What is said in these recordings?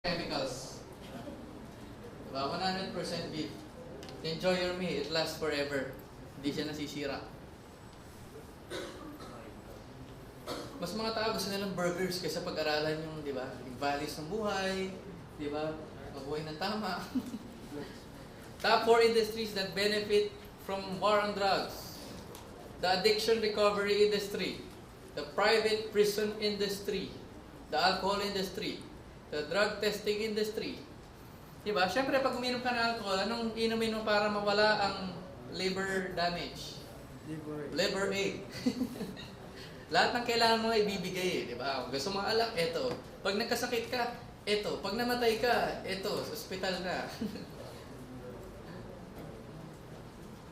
chemicals. Diba? 100% beef. Enjoy your meal. It lasts forever. Hindi siya nasisira. Mas mga tao gusto nilang burgers kaysa pag-aralan yung, di ba, yung values ng buhay, di ba, mabuhay ng tama. Top 4 industries that benefit from war on drugs. The addiction recovery industry, the private prison industry, the alcohol industry, the drug testing industry. Diba? Siyempre, pag uminom ka ng alcohol, anong inumin mo para mawala ang liver damage? Liver aid. Lahat ng kailangan mo ibibigay, di ba? Kung gusto mo alak, eto. Pag nagkasakit ka, eto. Pag namatay ka, eto. Sa ospital ka.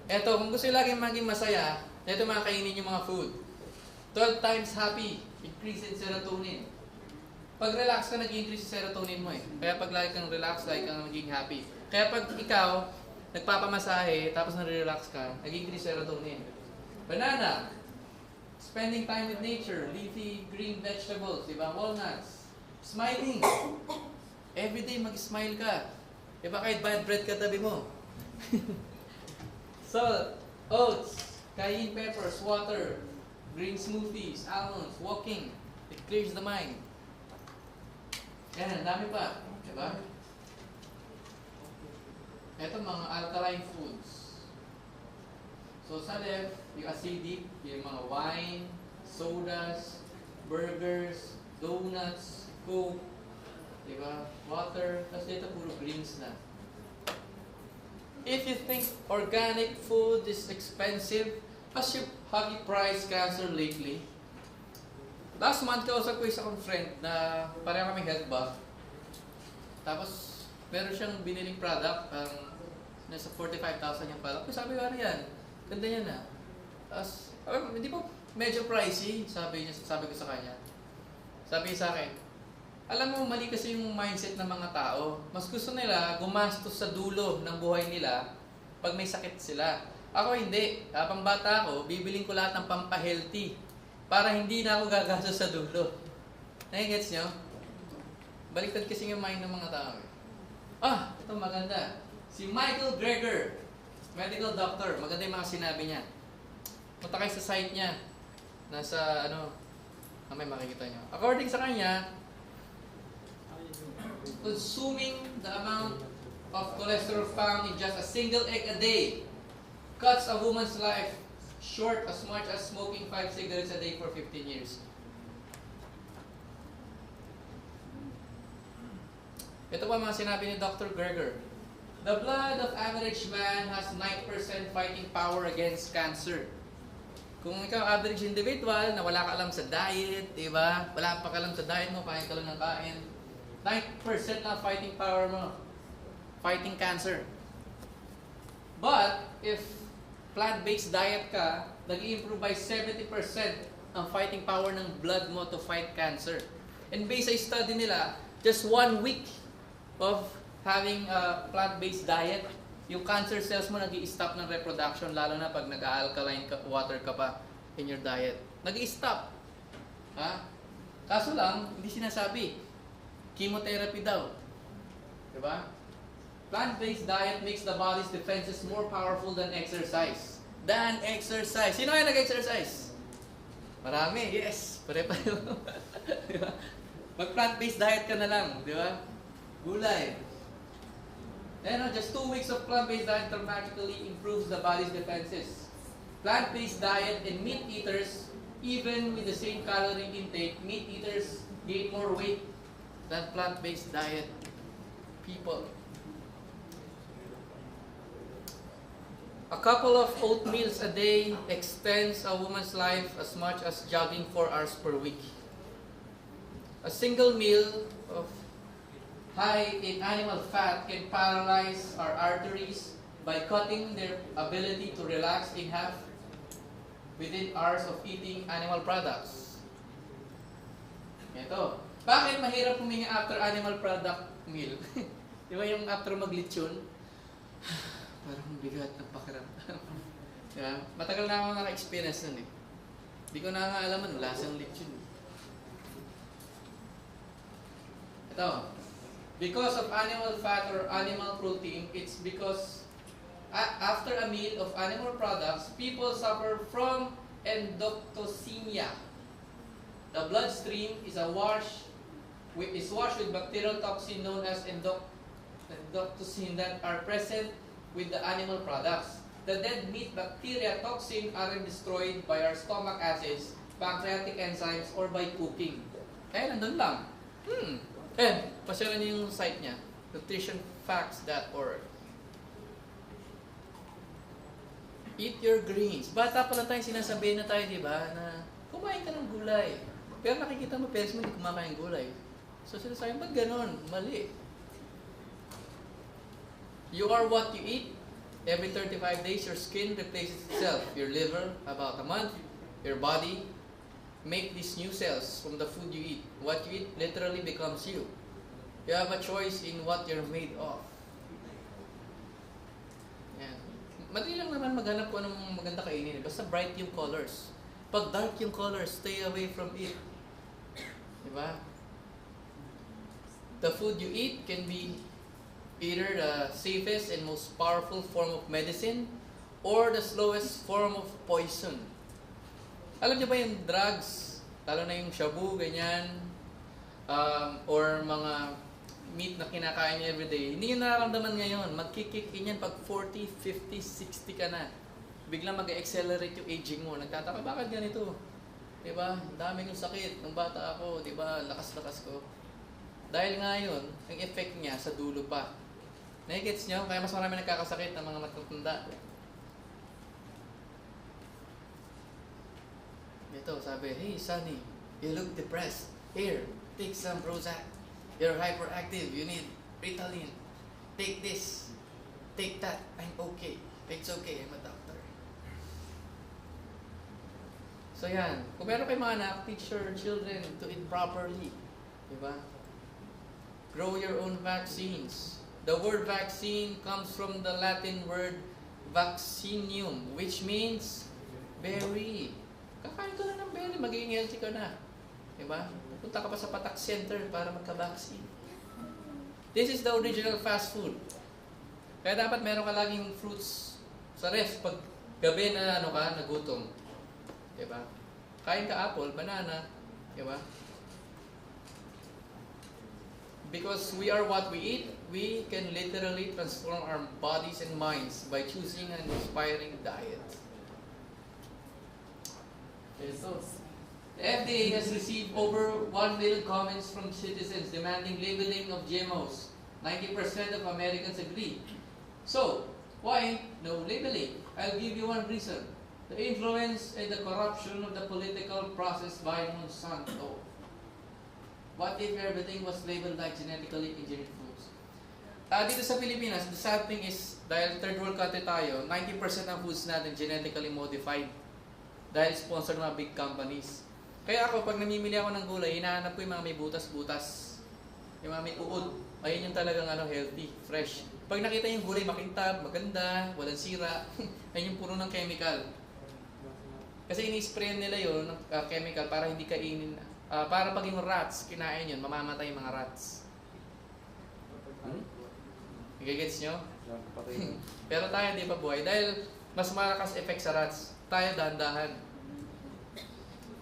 Eto, kung gusto yung laging maging masaya, eto makakainin yung mga food. 12 times happy, increase in serotonin. Pag relax ka, nag-increase yung serotonin mo eh. Kaya pag lagi kang relax, lagi kang maging happy. Kaya pag ikaw, nagpapamasahe, tapos nare-relax ka, nag-increase serotonin. Banana, spending time with nature, leafy green vegetables, diba? Walnuts, smiling. Everyday mag-smile ka. Diba kahit bad bread ka tabi mo. Salt, oats, cayenne peppers, water, green smoothies, almonds, walking. It clears the mind. Yan, dami pa. Diba? Ito mga alkaline foods. So sa left, yung acidic, yung mga wine, sodas, burgers, donuts, coke, diba? Water, tapos dito puro greens na. If you think organic food is expensive, have you priced cancer lately? Last month, kausap ko isa kong friend na pareho kami health buff. Tapos, meron siyang biniling product, nasa 45,000 yung product. Sabi ko, ano yan? Ganda yan na. Tapos, hindi po medyo pricey, sabi ko sa kanya. Sabi niya sa akin, alam mo, mali kasi yung mindset ng mga tao. Mas gusto nila gumastos sa dulo ng buhay nila pag may sakit sila. Ako hindi. Habang bata ako, bibiling ko lahat ng pampahealthy para hindi na ako gagastos sa dulo. Nagigets nyo? Baliktad kasi yung mind ng mga tao. Ito maganda. Si Michael Greger, medical doctor. Maganda yung mga sinabi niya. Punta kayo sa site niya. Nasa, may makikita nyo. According sa kanya, consuming the amount of cholesterol found in just a single egg a day cuts a woman's life short as much as smoking 5 cigarettes a day for 15 years. Ito pa mga sinabi ni Dr. Greger. The blood of average man has 9% fighting power against cancer. Kung ikaw average individual na wala ka alam sa diet, diba? Wala pa ka alam sa diet mo, kain ka lang ng kain. 9% na fighting power mo. Fighting cancer. But, if plant-based diet ka, nag-i-improve by 70% ang fighting power ng blood mo to fight cancer. And based sa study nila, just 1 week of having a plant-based diet, yung cancer cells mo nag-i-stop ng reproduction, lalo na pag nag-alkaline water ka pa in your diet. Nag-i-stop. Kaso lang, hindi sinasabi. Chemotherapy daw. Diba? Plant-based diet makes the body's defenses more powerful than exercise. Sino kaya nag-exercise? Marami, yes. Pare-pareho. Diba? Mag-plant-based diet ka na lang. Diba? Gulay. Just 2 weeks of plant-based diet dramatically improves the body's defenses. Plant-based diet and meat eaters, even with the same calorie intake, meat eaters gain more weight than plant-based diet people. A couple of oatmeals a day extends a woman's life as much as jogging 4 hours per week. A single meal of high in animal fat can paralyze our arteries by cutting their ability to relax in half within hours of eating animal products. Ito. Bakit mahirap huminga after animal product meal? Di ba yung after maglitsyon? Parang bigat ng pakiramdam. Yeah. Matagal na ako naka-experience nun eh. Hindi ko na nga alaman, lasang litsyon. Ito. Because of animal fat or animal protein, it's because after a meal of animal products, people suffer from endotoxemia. The bloodstream is washed with bacterial toxin known as endotoxin that are present with the animal products. The dead meat bacteria toxin aren't destroyed by our stomach acids, pancreatic enzymes, or by cooking. Kaya nandun lang. And, pasyalan niyo yung site niya, nutritionfacts.org. Eat your greens. Bata pa lang tayong sinasabihin na tayo, di ba, na kumain ka ng gulay. Pero nakikita mo, parents mo hindi kumakain gulay. So sinasabi, ba't ganon? Mali. You are what you eat. Every 35 days, your skin replaces itself. Your liver, about a month. Your body, make these new cells from the food you eat. What you eat literally becomes you. You have a choice in what you're made of. Yan. Madali lang naman maghanap kung anong maganda kainin. Basta bright yung colors. Pag dark yung colors, stay away from it. Diba? The food you eat can be either the safest and most powerful form of medicine or the slowest form of poison. Alam niyo ba yung drugs, lalo na yung shabu, ganyan, or mga meat na kinakain niyo everyday, hindi nyo nararamdaman ngayon. Magkikik in yan pag 40, 50, 60 ka na. Biglang mag-accelerate yung aging mo. Nagtataka, bakit ganito? Diba? Ang dami yung sakit. Nung bata ako, diba? Lakas-lakas ko. Dahil nga yun, ang effect niya sa dulo pa. Nakikits nyo? Kaya mas marami nagkakasakit ng mga matutunda. Ito, sabi, hey, Sonny, you look depressed. Here, take some Prozac. You're hyperactive. You need Ritalin. Take this. Take that. I'm okay. It's okay. I'm a doctor. So yan. Kung meron kayo mga anak, teach your children to eat properly. Diba? Grow your own vaccines. The word vaccine comes from the Latin word vaccinium, which means berry. Kakain ka na ng berry, magiging healthy ka na. Diba? Punta ka pa sa patak center para magka-vaccine. This is the original fast food. Kaya dapat meron ka laging fruits sa ref pag gabi na nagutom. Diba? Kain ka apple, banana. Diba? Because we are what we eat, we can literally transform our bodies and minds by choosing an inspiring diet. So, the FDA has received over 1 million comments from citizens demanding labeling of GMOs. 90% of Americans agree. So, why no labeling? I'll give you one reason. The influence and the corruption of the political process by Monsanto. What if everything was labeled like genetically engineered foods? Dito sa Pilipinas, the sad thing is, dahil third world country tayo, 90% ng foods natin genetically modified. Dahil sponsored mga big companies. Kaya ako, pag namimili ako ng gulay, hinahanap ko yung mga may butas-butas. Yung mga may uod. Ayun yung talagang healthy, fresh. Pag nakita yung gulay, makintab, maganda, walang sira, ayun yung puro ng chemical. Kasi ini-spray nila yun, ng chemical, para hindi kainin, para pag yung rats, kinain yun, mamamatay yung mga rats. Gigets nyo? Pero tayo hindi pa buhay. Dahil mas malakas effect sa rats. Tayo dahan-dahan.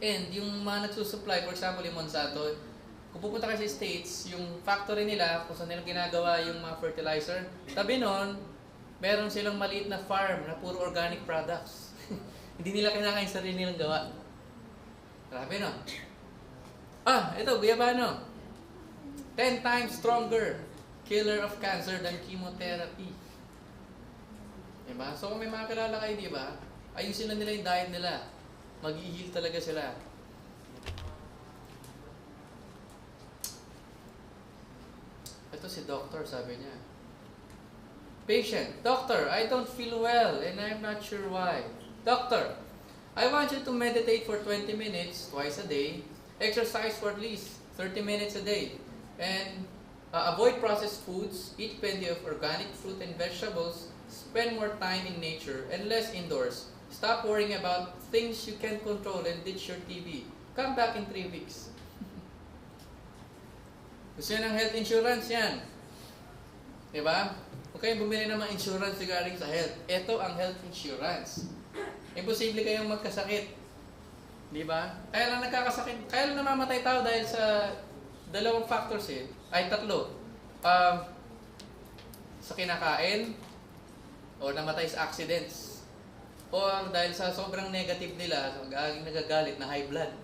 And yung mga nagsusupply, for example, yung Monsanto, kung pupunta kayo sa States, yung factory nila, kung saan nila ginagawa yung mga fertilizer, tabi nun, meron silang maliit na farm na puro organic products. Hindi nila kinakain sarili nilang gawa. Grabe, no? Ito, guyabano. 10 times stronger killer of cancer than chemotherapy. Diba? So kung may mga kilala kayo, diba? Ayusin lang nila yung diet nila. Mag-i-heal talaga sila. Ito si doctor, sabi niya. Patient, doctor, I don't feel well and I'm not sure why. Doctor, I want you to meditate for 20 minutes twice a day, exercise for at least 30 minutes a day, and avoid processed foods, eat plenty of organic fruit and vegetables, spend more time in nature and less indoors. Stop worrying about things you can't control and ditch your TV. Come back in 3 weeks. Gusto nyo ng health insurance yan. Diba? Huwag kayong bumili ng mga insurance regarding sa health. Ito ang health insurance. Imposible kayong magkasakit. Diba? Kaya lang nagkakasakit. Kaya lang namamatay tao dahil sa dalawang factors eh. Ay, tatlo. Sa kinakain, o namatay sa accidents, o dahil sa sobrang negative nila, nagagalit na high blood.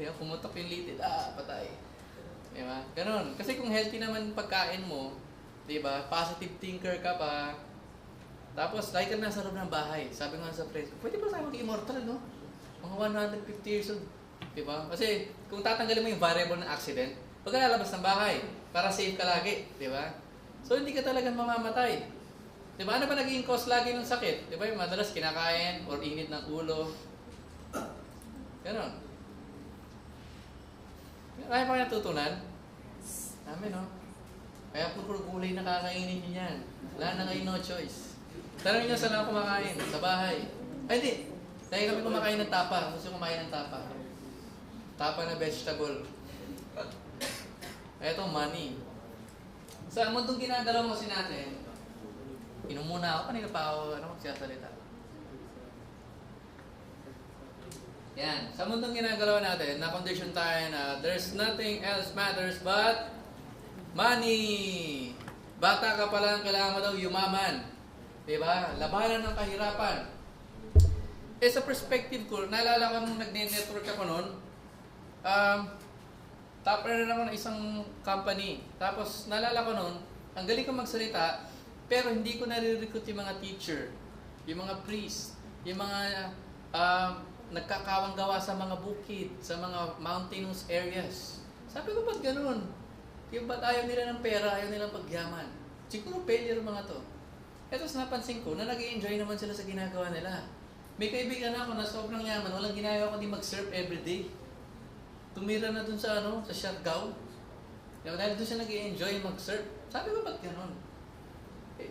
Diba? Pumutok yung litid, patay. Diba? Ganon. Kasi kung healthy naman pagkain mo, diba? Positive thinker ka pa. Tapos, like ka na sa loob ng bahay. Sabi nga sa friends, pwede ba tayo mag-immortal, no? Mga 150 years old. Diba? Kasi, kung tatanggalin mo yung variable ng accident, huwag ka lalabas ng bahay para safe ka lagi. Diba? So, hindi ka talagang mamamatay. Diba? Ano ba naging cause lagi ng sakit? Diba? Yung madalas kinakain or init ng ulo. Ganon. Kaya pa kayo natutunan? Dami, no? Kaya puro gulay na kakainin nyo yan. Wala na kayo no choice. Tanong nyo saan ako kumakain? Sa bahay. Ay, hindi. Dahil kami kumakain ng tapa. Gusto kumain ng tapa. Tapa na vegetable. Ito, money. Sa mundong ginagalaw mo kasi natin, inom muna ako. Kanina pa ako magsasalita. Yan. Sa mundong ginagalaw natin, na-condition tayo na there's nothing else matters but money. Bata ka pa lang, kailangan mo daw yumaman. Diba? Labanan ng kahirapan. Sa perspective ko, naalala ko nung nagne-network ako noon, top earner ako ng isang company. Tapos, naalala ko noon, ang galing ko magsalita, pero hindi ko nare-recruit yung mga teacher, yung mga priest, yung mga nagkakawang gawa sa mga bukid, sa mga mountainous areas. Sabi ko, ba't ganun? Yung ba't ayaw nila ng pera, ayaw nila pagyaman? Siguro failure mga to. Tapos napansin ko na nag-i-enjoy naman sila sa ginagawa nila. May kaibigan ako na sobrang yaman, walang ginagawa kundi mag-surf everyday. Tumira na dun sa sa Siargao. Dahil dun siya nag-i-enjoy mag-surf. Sabi ko, ba't ganun?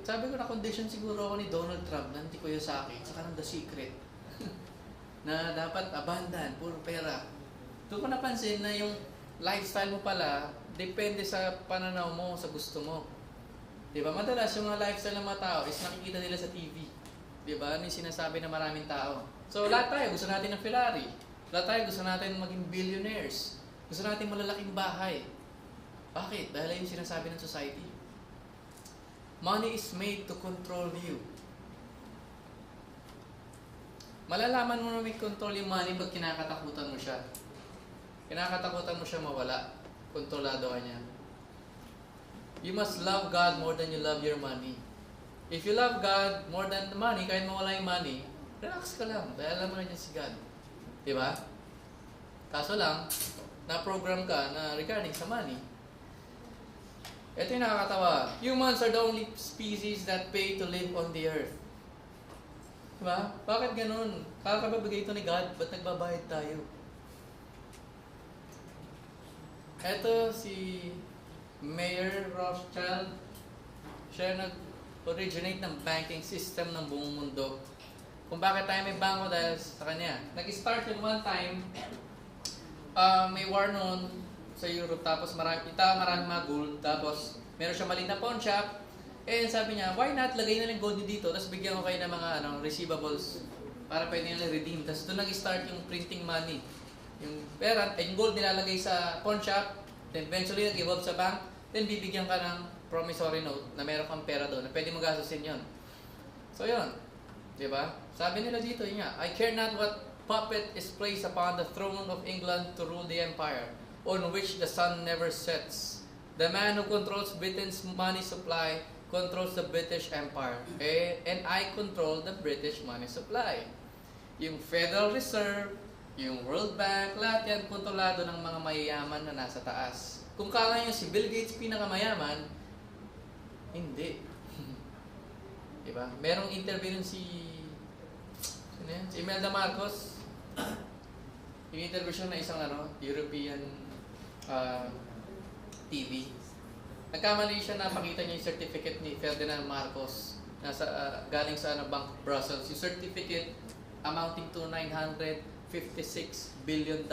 Sabi ko, na-condition siguro ako ni Donald Trump na hindi ko yun sa akin, saka ng The Secret. Na dapat abandon, puro pera. Doon ko napansin na yung lifestyle mo pala, depende sa pananaw mo, sa gusto mo. Diba? Madalas yung mga lifestyle ng mga tao is nakikita nila sa TV. Diba? Ano yung sinasabi ng maraming tao. So lahat tayo, gusto natin ng Ferrari. Lahat tayo, gusto natin maging billionaires. Gusto natin malalaking bahay. Bakit? Dahil yung sinasabi ng society. Money is made to control you. Malalaman mo na may control yung money pag kinakatakutan mo siya. Kinakatakutan mo siya mawala. Kontrolado ka niya. You must love God more than you love your money. If you love God more than the money, kahit mawala yung money, relax ka lang. Dahil alam mo na dyan si God. Diba? Kaso lang, na-program ka na regarding sa money. Ito yung nakakatawa. Humans are the only species that pay to live on the earth. Diba? Bakit ganun? Kakababigay ito ni God, ba't nagbabayad tayo? Ito si Mayor Rothschild. Siya nag-originate ng banking system ng buong mundo. Kung bakit tayo may bangko dahil sa kanya. Nag-start yun one time, may war noon sa Europe, tapos marami mga gold, tapos meron siya maliit na pawn shop. Sabi niya, why not lagay na lang gold dito, tapos bigyan ko kayo ng mga receivables para pwede nila redeem. Tapos doon nag-start yung printing money. Yung pera, yung gold nilalagay sa pawn shop, then eventually nag-evolve sa bank, then bibigyan ka ng promissory note na meron kang pera doon na pwede mo gastusin yun. So yun, diba? Sabi nila dito, yun nga, I care not what puppet is placed upon the throne of England to rule the empire, on which the sun never sets. The man who controls Britain's money supply controls the British Empire. And I control the British money supply. Yung Federal Reserve, yung World Bank, lahat yan kontrolado ng mga mayayaman na nasa taas. Kung kala nyo si Bill Gates pinakamayaman, hindi. Diba? Merong interview nun si Imelda Marcos. Yung interview siya na isang European TV. Nagkamali siya na makita niya yung certificate ni Ferdinand Marcos galing sa Bank of Brussels. Yung certificate amounting to $956 billion.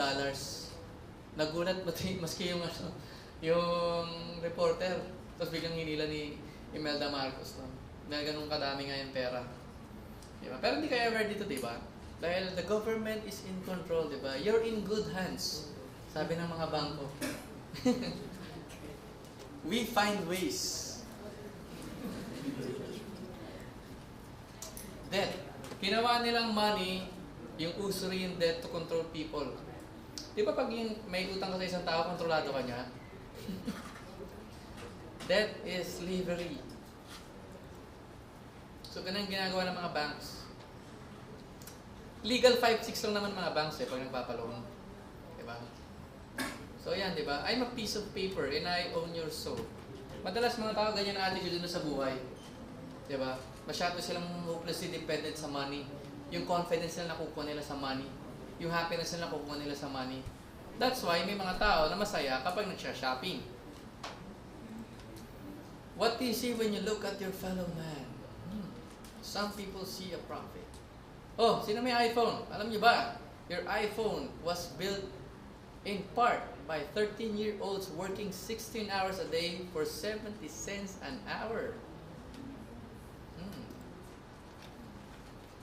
Nagulat maski yung Yung reporter, tapos biglang hinila ni Imelda Marcos. No? Dahil ganun kadami nga yung pera. Diba? Pero hindi kayo aware dito, diba? Dahil the government is in control, diba? You're in good hands. Sabi ng mga bangko. We find ways. Debt. Ginawa nilang money, yung usury yung debt to control people. Di ba pag yung may utang ka sa isang tao, kontrolado ka niya? Debt is slavery. So, ganun ginagawa ng mga banks. Legal 5-6 lang naman mga banks pag nagpapaloan. Diba? So, yan, diba? I'm a piece of paper and I own your soul. Madalas mga tao ganyan ang attitude na sa buhay. Diba? Masyado silang hopelessly dependent sa money. Yung confidence nila nakukuha nila sa money. Yung happiness nila nakukuha nila sa money. That's why may mga tao na masaya kapag nagsha-shopping. What do you see when you look at your fellow man? Some people see a profit. Oh, sino may iPhone? Alam niyo ba? Your iPhone was built in part by 13-year-olds working 16 hours a day for 70 cents an hour.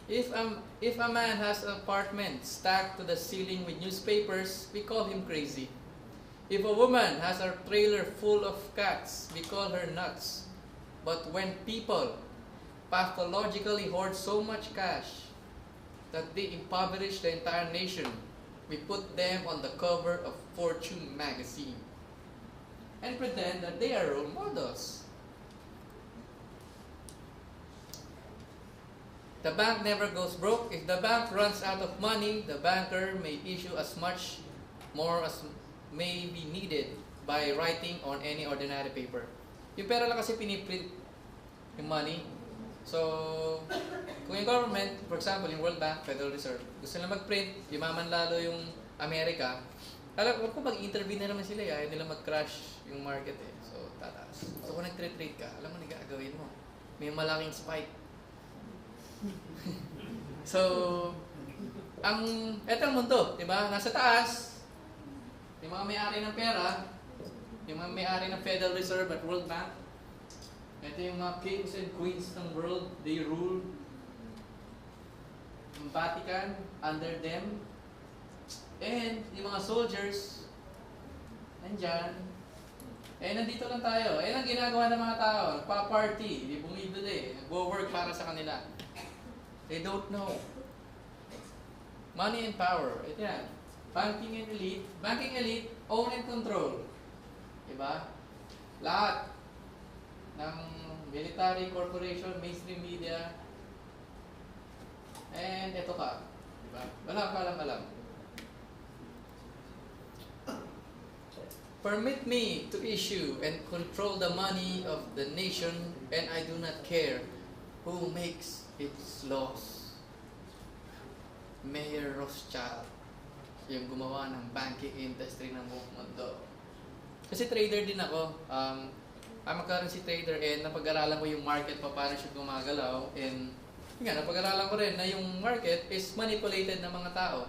If a man has an apartment stacked to the ceiling with newspapers, we call him crazy. If a woman has a trailer full of cats, we call her nuts. But when people pathologically hoard so much cash that they impoverish the entire nation, we put them on the cover of Fortune magazine and pretend that they are role models. The bank never goes broke. If the bank runs out of money, the banker may issue as much more as may be needed by writing on any ordinary paper. Yung pera lang kasi piniprint yung money. So, kung yung government, for example, yung World Bank, Federal Reserve, gusto nila mag-print, yumaman lalo yung Amerika, alam ko mag-intervene na naman sila, ayaw nila mag-crash yung market eh. So, tataas. So, kung nag-trade ka, alam mo na gagawin mo. May malaking spike. So, eto ang mundo, di ba? Nasa taas, yung mga may-ari ng pera, yung mga may-ari ng Federal Reserve at World Bank, ito yung mga kings and queens ng world, they rule. Yung Vatican, under them. And yung mga soldiers, nandyan. Nandito lang tayo. Ang ginagawa ng mga tao, nagpa-party, di bumibili, nagwo-work para sa kanila. They don't know. Money and power. Ito yan. Banking elite, own and control. Diba? Lahat ng military, corporation, mainstream media, and ito ka. Diba? Wala ka alam. Permit me to issue and control the money of the nation, and I do not care who makes its laws. Mayor Rothschild, yung gumawa ng banking industry ng buong mundo. Kasi trader din ako. I'm a currency trader and napag-aralan ko yung market pa paano siya gumagalaw. And napag-aralan ko rin na yung market is manipulated ng mga tao.